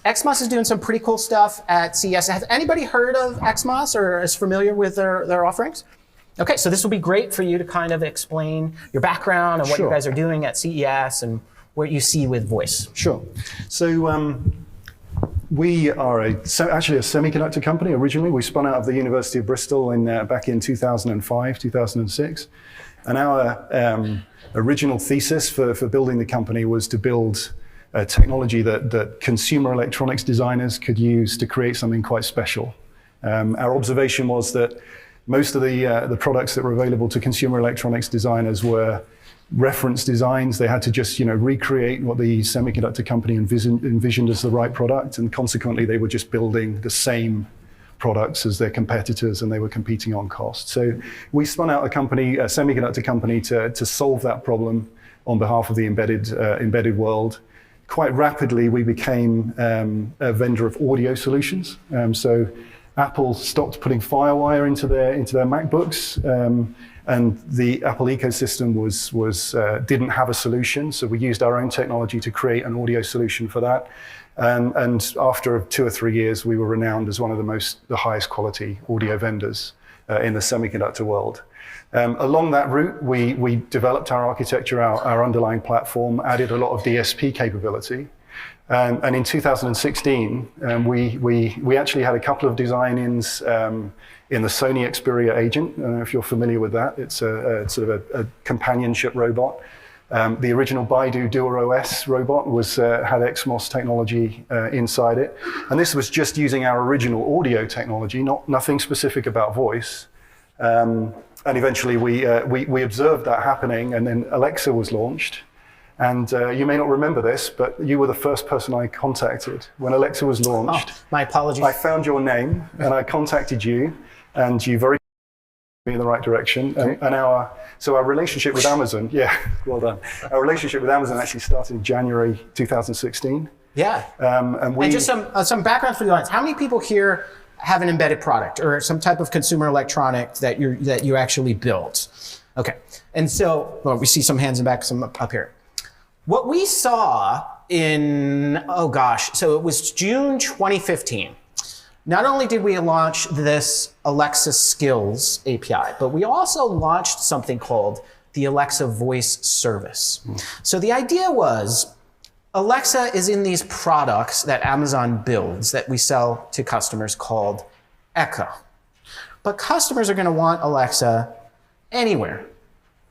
XMOS is doing some pretty cool stuff at CES. Has anybody heard of XMOS or is familiar with their offerings? Okay, so this will be great for you to kind of explain your background and what you guys are doing at CES and what you see with voice. Sure. So we are actually a semiconductor company originally. We spun out of the University of Bristol back in 2005, 2006. And our original thesis for building the company was to build a technology that consumer electronics designers could use to create something quite special. Our observation was that most of the products that were available to consumer electronics designers were reference designs. They had to just recreate what the semiconductor company envisioned as the right product, and consequently they were just building the same products as their competitors, and they were competing on cost. So we spun out a semiconductor company to solve that problem on behalf of the embedded world. Quite rapidly we became a vendor of audio solutions. So Apple stopped putting FireWire into their MacBooks, and the Apple ecosystem didn't have a solution. So we used our own technology to create an audio solution for that. And after 2 or 3 years, we were renowned as one of the highest quality audio vendors in the semiconductor world. Along that route, we developed our architecture, our underlying platform, added a lot of DSP capability. And in 2016, we actually had a couple of design-ins in the Sony Xperia Agent. I don't know if you're familiar with that. It's a sort of a companionship robot. The original Baidu DuerOS robot had XMOS technology inside it. And this was just using our original audio technology, nothing specific about voice. And eventually we observed that happening, and then Alexa was launched. And you may not remember this, but you were the first person I contacted when Alexa was launched. Oh, my apologies. I found your name and I contacted you, and you very me in the right direction. Okay. And our relationship with Amazon, well done. Our relationship with Amazon actually started in January 2016. Yeah. And just some background for the audience. How many people here have an embedded product or some type of consumer electronic that you actually built? Okay. And so we see some hands in the back, some up here. What we saw so it was June 2015. Not only did we launch this Alexa Skills API, but we also launched something called the Alexa Voice Service. So the idea was Alexa is in these products that Amazon builds that we sell to customers called Echo. But customers are going to want Alexa anywhere.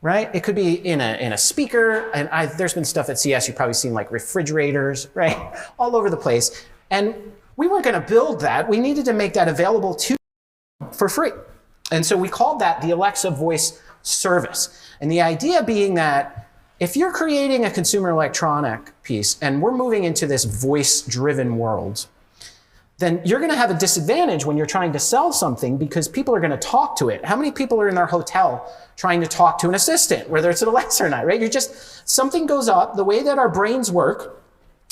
Right? It could be in a speaker, and there's been stuff at CES you've probably seen, like refrigerators, right? All over the place. And we weren't going to build that. We needed to make that available for free. And so we called that the Alexa Voice Service. And the idea being that if you're creating a consumer electronic piece and we're moving into this voice-driven world, then you're going to have a disadvantage when you're trying to sell something because people are going to talk to it. How many people are in their hotel trying to talk to an assistant, whether it's an Alexa or not, right? Something goes up. The way that our brains work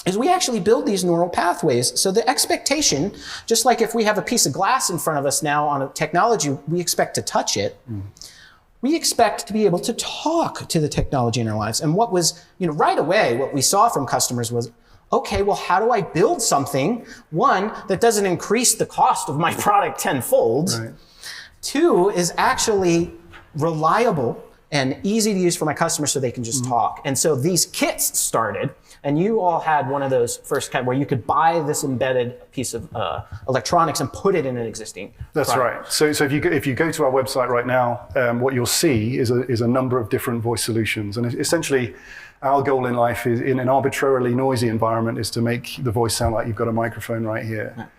is we actually build these neural pathways. So the expectation, just like if we have a piece of glass in front of us now on a technology, we expect to touch it. We expect to be able to talk to the technology in our lives. And what was, right away, what we saw from customers was, okay, well, how do I build something, one, that doesn't increase the cost of my product tenfold, right. Two, is actually reliable and easy to use for my customers so they can just talk. And so these kits started, and you all had one of those first kind where you could buy this embedded piece of electronics and put it in an existing That's product. Right. So if you go to our website right now, what you'll see is a number of different voice solutions. And essentially, our goal in life is, in an arbitrarily noisy environment, is to make the voice sound like you've got a microphone right here.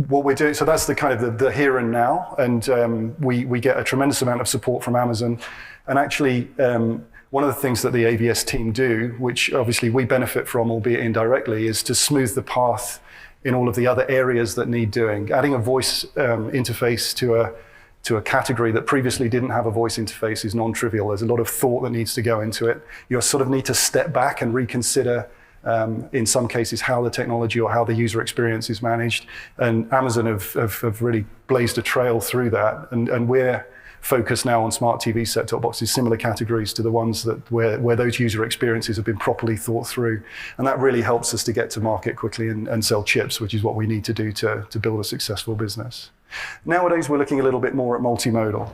What we're doing, so that's the kind of the here and now, and we get a tremendous amount of support from Amazon. And actually, one of the things that the AVS team do, which obviously we benefit from, albeit indirectly, is to smooth the path in all of the other areas that need doing. Adding a voice interface to a category that previously didn't have a voice interface is non-trivial. There's a lot of thought that needs to go into it. You sort of need to step back and reconsider in some cases how the technology or how the user experience is managed. And Amazon have really blazed a trail through that. And we're focused now on smart TV set-top boxes, similar categories to the ones that where those user experiences have been properly thought through. And that really helps us to get to market quickly and sell chips, which is what we need to do to build a successful business. Nowadays, we're looking a little bit more at multimodal.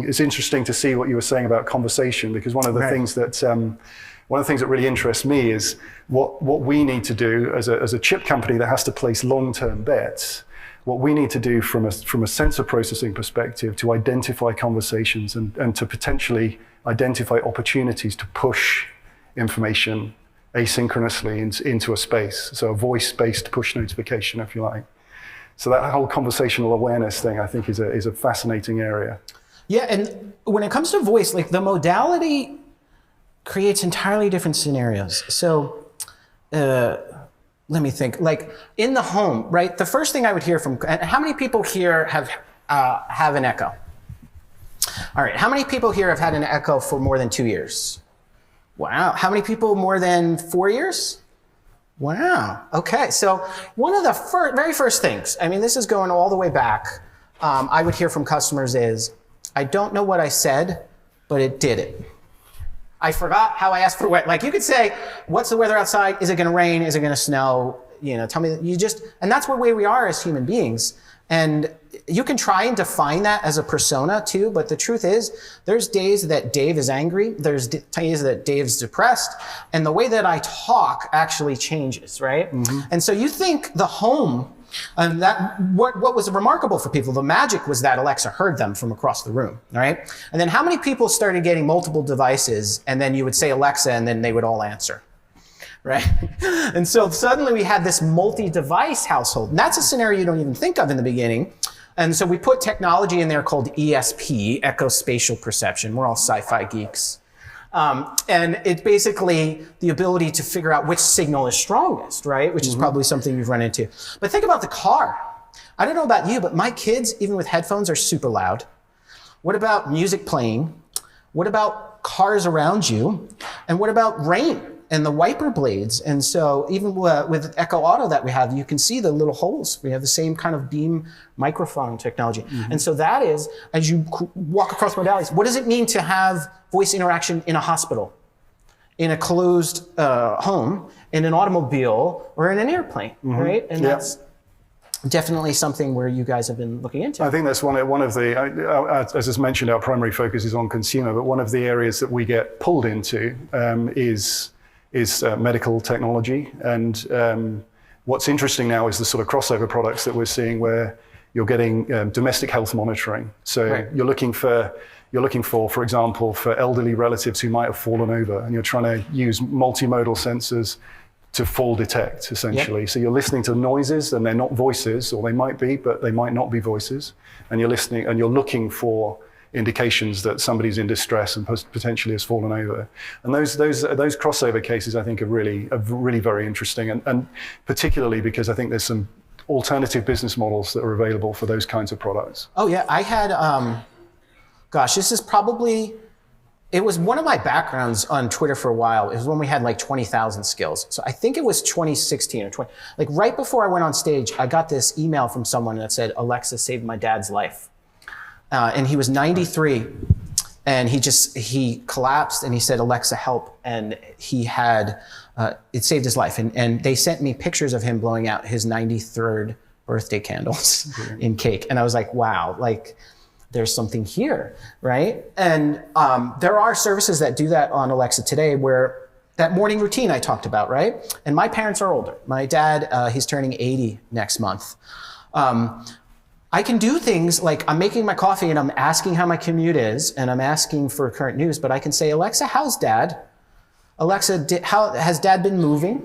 It's interesting to see what you were saying about conversation, because one of the things that really interests me is what we need to do as a chip company that has to place long-term bets. What we need to do from a sensor processing perspective to identify conversations and to potentially identify opportunities to push information asynchronously into a space. So a voice-based push notification, if you like. So that whole conversational awareness thing, I think, is a fascinating area. Yeah, and when it comes to voice, like the modality creates entirely different scenarios. So let me think. Like in the home, right? The first thing I would hear from, how many people here have an Echo? All right, how many people here have had an Echo for more than 2 years? Wow. How many people more than 4 years? Wow. Okay. So one of the very first things, I mean, this is going all the way back, I would hear from customers is, I don't know what I said, but it did it. I forgot how I asked for weather. Like you could say, what's the weather outside? Is it going to rain? Is it going to snow? You know, tell me that and that's the way we are as human beings. And you can try and define that as a persona too, but the truth is there's days that Dave is angry, there's days that Dave's depressed, and the way that I talk actually changes, right? Mm-hmm. And so you think the home, and that what was remarkable for people, the magic was that Alexa heard them from across the room, right? And then how many people started getting multiple devices, and then you would say Alexa, and then they would all answer? Right? And so suddenly we had this multi-device household. And that's a scenario you don't even think of in the beginning. And so we put technology in there called ESP, Echospatial Perception. We're all sci-fi geeks. And it's basically the ability to figure out which signal is strongest, right? Which is probably something you've run into. But think about the car. I don't know about you, but my kids, even with headphones, are super loud. What about music playing? What about cars around you? And what about rain? And the wiper blades. And so even with Echo Auto that we have, you can see the little holes. We have the same kind of beam microphone technology. Mm-hmm. And so that is, as you walk across modalities, what does it mean to have voice interaction in a hospital, in a closed home, in an automobile, or in an airplane, right? And that's definitely something where you guys have been looking into. I think that's one of the, as is mentioned, our primary focus is on consumer, but one of the areas that we get pulled into is medical technology. And what's interesting now is the sort of crossover products that we're seeing where you're getting domestic health monitoring. So you're looking for, for example, for elderly relatives who might have fallen over, and you're trying to use multimodal sensors to fall detect, essentially. So you're listening to noises, and they're not voices, or they might be, but they might not be voices. And you're listening, and you're looking for indications that somebody's in distress and potentially has fallen over. And those crossover cases, I think, are really very interesting, and particularly because I think there's some alternative business models that are available for those kinds of products. Oh yeah, I had, this is probably, it was one of my backgrounds on Twitter for a while. It was when we had like 20,000 skills. So I think it was 2016 or 20, like right before I went on stage, I got this email from someone that said, Alexa saved my dad's life. And he was 93, and he collapsed, and he said, Alexa, help. And he had, it saved his life. And they sent me pictures of him blowing out his 93rd birthday candles in cake. And I was like, wow, like there's something here, right? And there are services that do that on Alexa today, where that morning routine I talked about, right? And my parents are older. My dad, he's turning 80 next month. I can do things like I'm making my coffee and I'm asking how my commute is, and I'm asking for current news, but I can say, Alexa, how's dad? Alexa, how has dad been moving,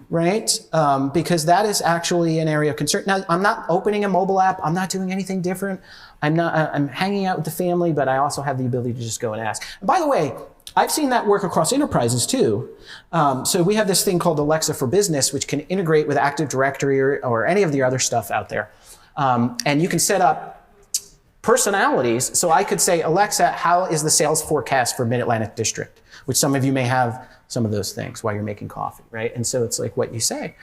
right? Because that is actually an area of concern. Now, I'm not opening a mobile app. I'm not doing anything different. I'm hanging out with the family, but I also have the ability to just go and ask. And by the way, I've seen that work across enterprises too. So we have this thing called Alexa for Business, which can integrate with Active Directory or any of the other stuff out there. And you can set up personalities. So I could say, Alexa, how is the sales forecast for Mid-Atlantic District? Which some of you may have some of those things while you're making coffee, right? And so it's like what you say.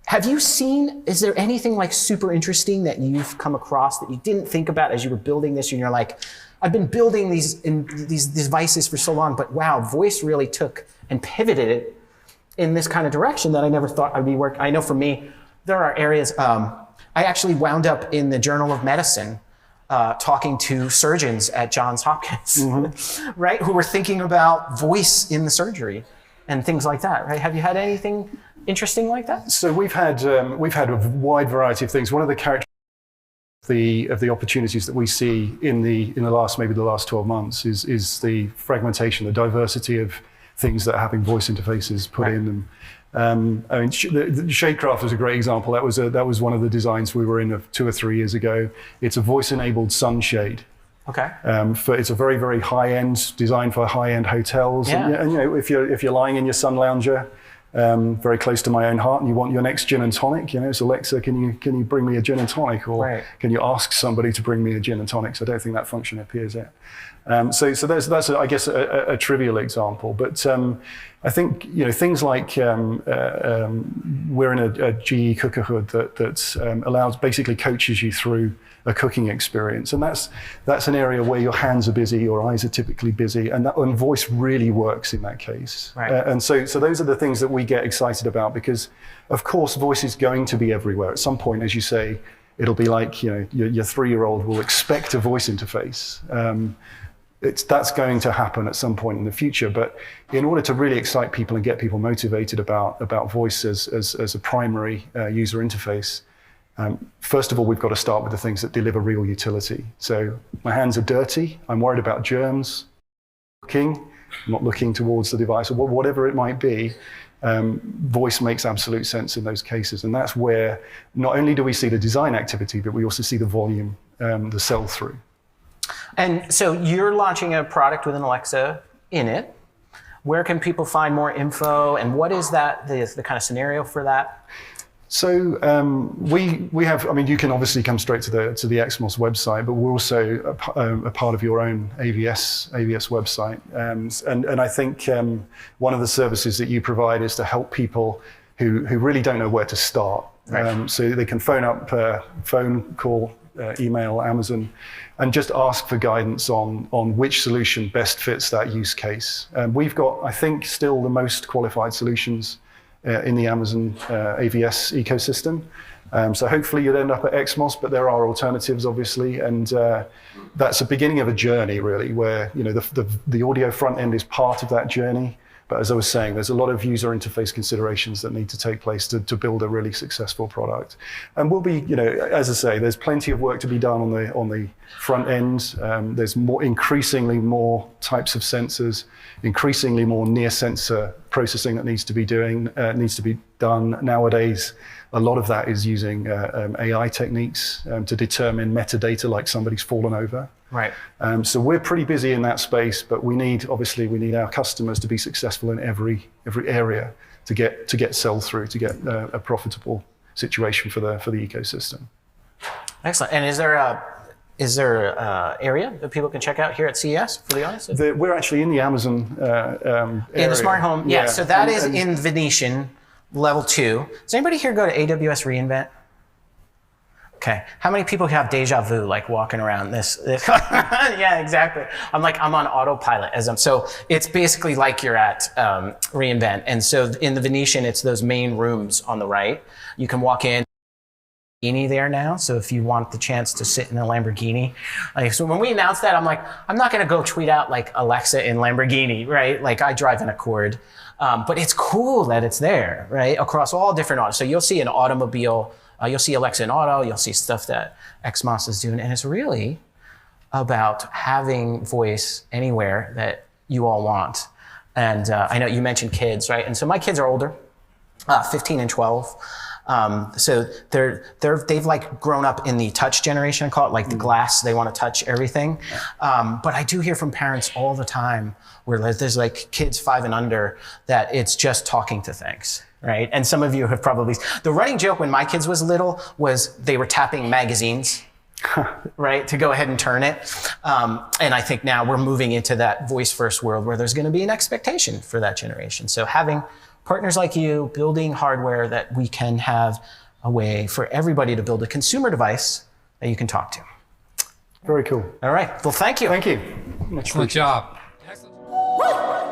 Have you seen, is there anything like super interesting that you've come across that you didn't think about as you were building this and you're like, I've been building these devices for so long, but wow, voice really took and pivoted it in this kind of direction that I never thought I'd be working. I know for me, there are areas, I actually wound up in the Journal of Medicine talking to surgeons at Johns Hopkins, right? Who were thinking about voice in the surgery and things like that, right? Have you had anything interesting like that? So we've had a wide variety of things. One of the characteristics of the opportunities that we see in the last 12 months is the fragmentation, the diversity of things that are having voice interfaces put in them. I mean, the Shadecraft was a great example. That was one of the designs we were in 2 or 3 years ago. It's a voice-enabled sunshade. Okay. It's a very, very high-end, designed for high-end hotels. Yeah. And you know, if you're lying in your sun lounger, very close to my own heart, and you want your next gin and tonic, you know, so Alexa, can you bring me a gin and tonic, or can you ask somebody to bring me a gin and tonic? So I don't think that function appears yet. So that's I guess a trivial example, but I think, you know, things like we're in a GE cooker hood that allows, basically coaches you through a cooking experience, and that's an area where your hands are busy, your eyes are typically busy, and voice really works in that case. Right. And so those are the things that we get excited about, because of course voice is going to be everywhere at some point. As you say, it'll be like, you know, your 3-year-old will expect a voice interface. That's going to happen at some point in the future, but in order to really excite people and get people motivated about voice as a primary user interface, first of all, we've got to start with the things that deliver real utility. So my hands are dirty, I'm worried about germs, I'm not looking towards the device, or whatever it might be. Voice makes absolute sense in those cases, and that's where not only do we see the design activity, but we also see the volume, the sell-through. And so you're launching a product with an Alexa in it. Where can people find more info, and what is that, the kind of scenario for that? So we have, I mean, you can obviously come straight to the Exmos website, but we're also a part of your own AVS website. And I think one of the services that you provide is to help people who really don't know where to start. Right. So they can phone up, phone call, email Amazon, and just ask for guidance on which solution best fits that use case. We've got, I think, still the most qualified solutions in the Amazon AVS ecosystem. So hopefully you'll end up at Exmos, but there are alternatives, obviously, and that's the beginning of a journey, really, where, you know, the audio front end is part of that journey. But as I was saying, there's a lot of user interface considerations that need to take place to build a really successful product. And we'll be, you know, as I say, there's plenty of work to be done on the front end. There's increasingly more types of sensors, increasingly more near sensor processing that needs to be done nowadays. A lot of that is using AI techniques to determine metadata, like somebody's fallen over. Right. So we're pretty busy in that space, but we need our customers to be successul in every area to get sell through, to get a profitable situation for the ecosystem. Excellent. And is there a area that people can check out here at CES for the audience? We're actually in the Amazon in area. the smart home. Yeah. So that is in Venetian level 2. Does anybody here go to AWS reInvent? Okay. How many people have deja vu, like walking around this? Yeah, exactly. I'm on autopilot so it's basically like you're at reInvent. And so in the Venetian, it's those main rooms on the right. You can walk in. Lamborghini there now, so if you want the chance to sit in a Lamborghini, so when we announced that, I'm like, I'm not gonna go tweet out like Alexa in Lamborghini, right? Like I drive an Accord, but it's cool that it's there, right? Across all different autos. So you'll see an automobile. You'll see Alexa in auto, you'll see stuff that Exmos is doing, and it's really about having voice anywhere that you all want. And I know you mentioned kids, right? And so my kids are older, 15 and 12. So they've like grown up in the touch generation, I call it, like the glass, they want to touch everything. But I do hear from parents all the time where there's like kids 5 and under that it's just talking to things. Right? And some of you have probably, the running joke when my kids was little was they were tapping magazines, right, to go ahead and turn it. And I think now we're moving into that voice-first world where there's going to be an expectation for that generation. So having partners like you building hardware that we can have a way for everybody to build a consumer device that you can talk to. Very cool. All right. Well, thank you. Thank you. Excellent job. Excellent.